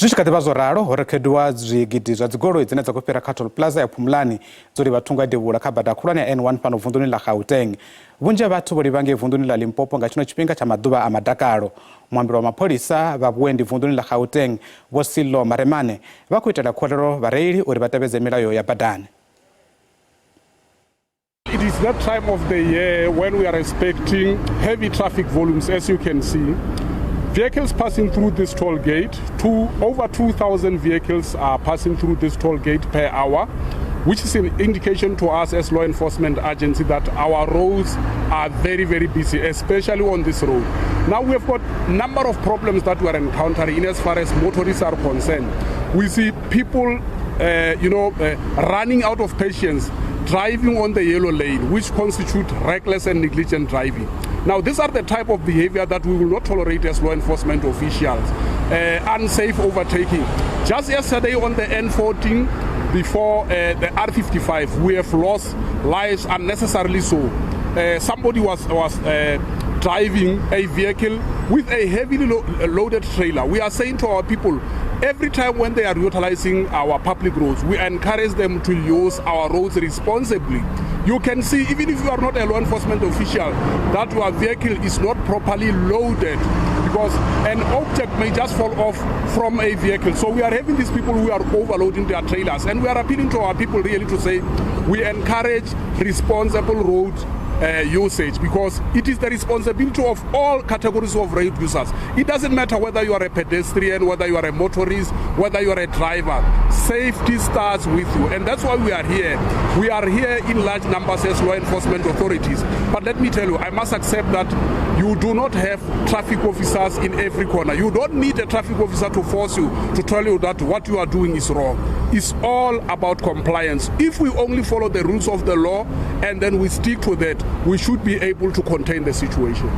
Zwi tshi kha ḓi vha zwo ralo ho rekhodwa zwigidi zwa dzi-goloi dzine dza khou fhira kha Toll Plaza ya Phumulani dzo livha thungo ya devhula kha bada khulwane ya N1 fhano vunduni ḽa Gauteng. Vhunzhi ha vhathu vho livha ngei vunduni ḽa Limpopo nga tshino tshifhinga tsha maḓuvha a madakalo. Muambili wa mapholisa vha vhuendi vunduni ḽa Gauteng vho-Sello vha khou itela khuwelelo vhareili uri vha tevhedze milayo ya badani. It is that time of the year when we are expecting heavy traffic volumes, as you can see. Vehicles passing through this toll gate, over 2,000 vehicles are passing through this toll gate per hour, which is an indication to us as law enforcement agency that our roads are very, very busy, especially on this road. Now we have got a number of problems that we are encountering as far as motorists are concerned. We see people, running out of patience, driving on the yellow lane, which constitute reckless and negligent driving. Now, these are the type of behavior that we will not tolerate as law enforcement officials. Unsafe overtaking. Just yesterday on the N14, before the R55, we have lost lives unnecessarily so. Somebody was driving a vehicle with a heavily loaded trailer. We are saying to our people, every time when they are utilizing our public roads, we encourage them to use our roads responsibly. You can see, even if you are not a law enforcement official, that your vehicle is not properly loaded because an object may just fall off from a vehicle. So we are having these people who are overloading their trailers, and we are appealing to our people really to say we encourage responsible road usage, because it is the responsibility of all categories of road users. It doesn't matter whether you are a pedestrian, whether you are a motorist, whether you are a driver. Safety starts with you, and that's why we are here. We are here in large numbers as law enforcement authorities. But let me tell you, I must accept that you do not have traffic officers in every corner. You don't need a traffic officer to force you, to tell you that what you are doing is wrong. It's all about compliance. If we only follow the rules of the law and then we stick to that, we should be able to contain the situation.